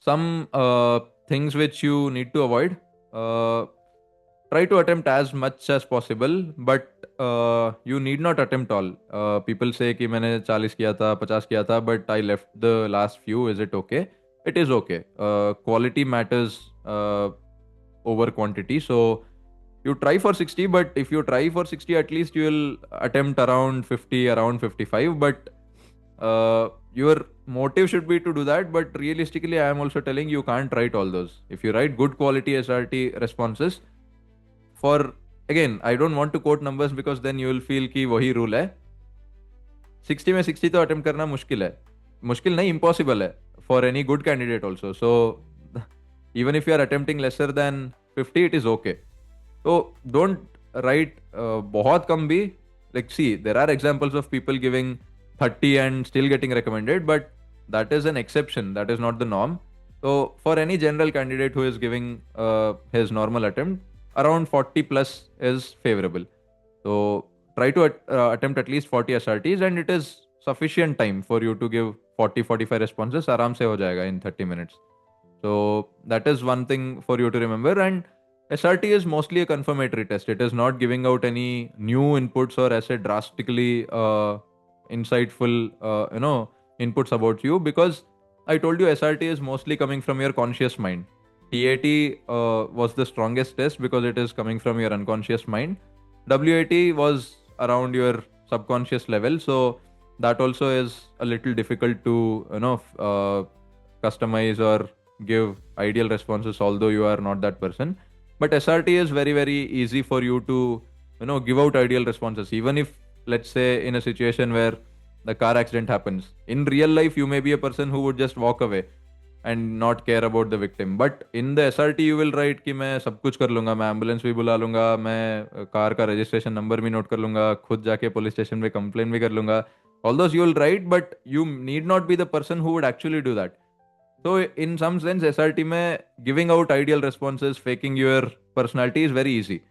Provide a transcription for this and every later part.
Some things which you need to avoid. Uh, Try to attempt as much as possible, but you need not attempt all. People say कि मैंने 40 किया था 50 किया था, but I left the last few. Is it okay? It is okay. Quality matters over quantity. So you try for 60, but if you try for 60, at least you will attempt around 50, around 55. But your motive should be to do that. But realistically, I am also telling you can't write all those. If you write good quality SRT responses, for again, I don't want to quote numbers because then you will feel कि वही rule है. 60 में 60 तो attempt करना मुश्किल है. मुश्किल नहीं, इम्पॉसिबल है for any good candidate also. So even if you are attempting lesser then 50, it is okay. तो डोंट राइट बहुत कम भी. Like, see, there are examples of people giving 30 and still getting recommended, but that is an exception. That is not the norm. So, for any general candidate who is giving his normal attempt, around 40 plus is favorable. So, try to attempt at least 40 SRTs, and it is sufficient time for you to give 40-45 responses. आराम से हो जाएगा in 30 minutes. So, that is one thing for you to remember. And SRT is mostly a confirmatory test. It is not giving out any new inputs or as a drastically insightful, inputs about you, because I told you SRT is mostly coming from your conscious mind. TAT was the strongest test because it is coming from your unconscious mind. WAT was around your subconscious level, so that also is a little difficult to customize or give ideal responses, although you are not that person. But SRT is very very easy for you to give out ideal responses. Even if, let's say, in a situation where the car accident happens, in real life you may be a person who would just walk away and not care about the victim, but in the SRT you will write कि मैं सब कुछ कर लूंगा, मैं ambulance भी बुला लूंगा, मैं कार का रजिस्ट्रेशन नंबर भी नोट कर लूंगा, खुद जाके पुलिस स्टेशन में कंप्लेन भी कर लूंगा. All those you will write, but you need not be the person who would actually do that. So in some sense, SRT में giving out ideal responses, faking your personality is very easy.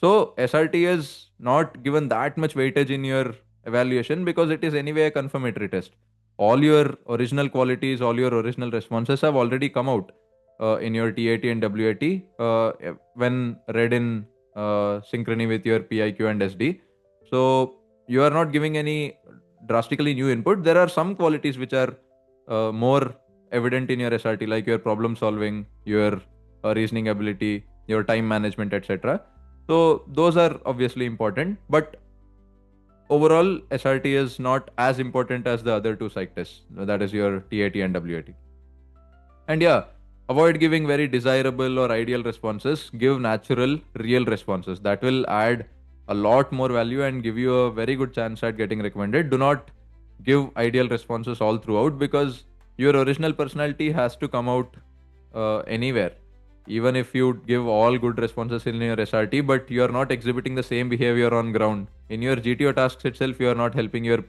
So SRT is not given that much weightage in your evaluation because it is anyway a confirmatory test. All your original qualities, all your original responses have already come out in your TAT and WAT when read in synchrony with your PIQ and SD. So you are not giving any drastically new input. There are some qualities which are more evident in your SRT, like your problem solving, your reasoning ability, your time management, etc. So those are obviously important, but overall SRT is not as important as the other two psych tests. That is your TAT and WAT. And yeah, avoid giving very desirable or ideal responses. Give natural, real responses. That will add a lot more value and give you a very good chance at getting recommended. Do not give ideal responses all throughout, because your original personality has to come out anywhere. Even if you give all good responses in your SRT, but you are not exhibiting the same behavior on ground. In your GTO tasks itself, you are not helping your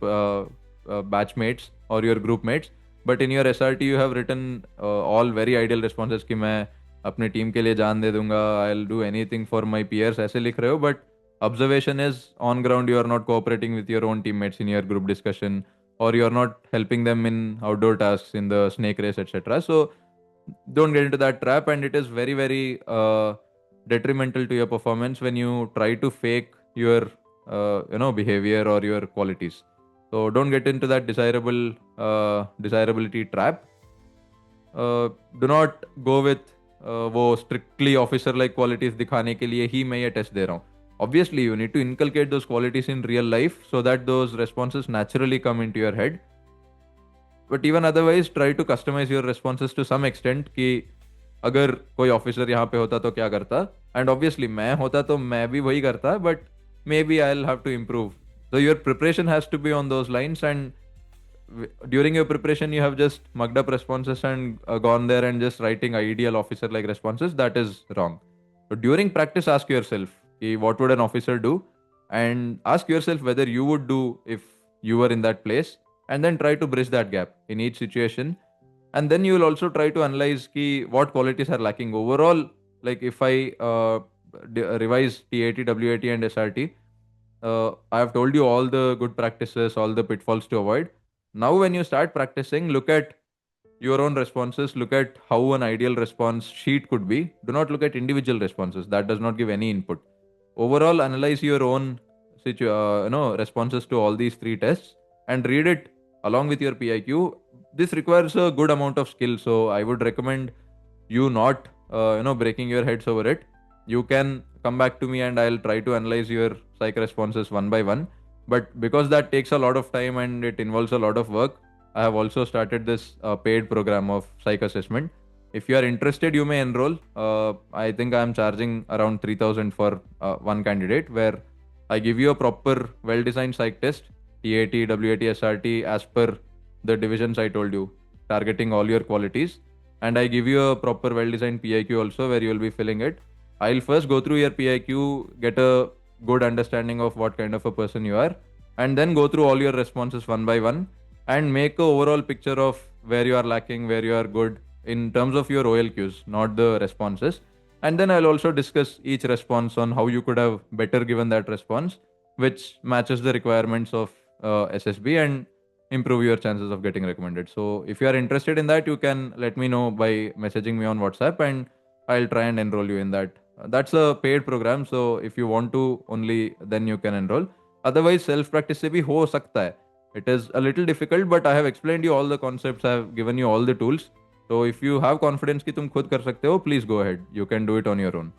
batchmates or your group mates. But in your SRT, you have written all very ideal responses कि मैं अपने team के लिए जान दे दूंगा, I'll do anything for my peers, ऐसे लिख रहे हो. But observation is on ground, you are not cooperating with your own teammates in your group discussion, or you're not helping them in outdoor tasks in the snake race, etc. So don't get into that trap, and it is very very detrimental to your performance when you try to fake your behavior or your qualities. So don't get into that desirability trap. Do not go with वो strictly officer like qualities दिखाने के लिए ही मैं ये test दे रहा हूँ. Obviously, you need to inculcate those qualities in real life so that those responses naturally come into your head. But even otherwise, try to customize your responses to some extent कि अगर कोई officer यहाँ पे होता तो क्या करता, and obviously मैं होता तो मैं भी वही करता, but maybe I will have to improve. So your preparation has to be on those lines, and during your preparation you have just mugged up responses and gone there and just writing ideal officer like responses. That is wrong. So during practice, ask yourself, what would an officer do, and ask yourself whether you would do if you were in that place, and then try to bridge that gap in each situation. And then you will also try to analyze what qualities are lacking overall. Like if I revise TAT, WAT and SRT, I have told you all the good practices, all the pitfalls to avoid. Now when you start practicing, look at your own responses, look at how an ideal response sheet could be. Do not look at individual responses. That does not give any input. Overall, analyze your own responses to all these three tests and read it along with your PIQ. This requires a good amount of skill, so I would recommend you not breaking your heads over it. You can come back to me and I'll try to analyze your psych responses one by one. But because that takes a lot of time and it involves a lot of work, I have also started this paid program of psych assessment. If you are interested, you may enroll. I think I am charging around 3,000 for one candidate, where I give you a proper, well-designed psych test, TAT, WAT, SRT, as per the divisions I told you, targeting all your qualities. And I give you a proper, well-designed PIQ also, where you will be filling it. I'll first go through your PIQ, get a good understanding of what kind of a person you are, and then go through all your responses one by one and make a overall picture of where you are lacking, where you are good in terms of your OLQs, not the responses. And then I'll also discuss each response on how you could have better given that response, which matches the requirements of SSB and improve your chances of getting recommended. So if you are interested in that, you can let me know by messaging me on WhatsApp and I'll try and enroll you in that. That's a paid program, so if you want to only, then you can enroll. Otherwise, self practice से भी हो सकता है. It is a little difficult, but I have explained you all the concepts. I have given you all the tools. So if you have confidence कि तुम खुद कर सकते हो, please go ahead. You can do it on your own.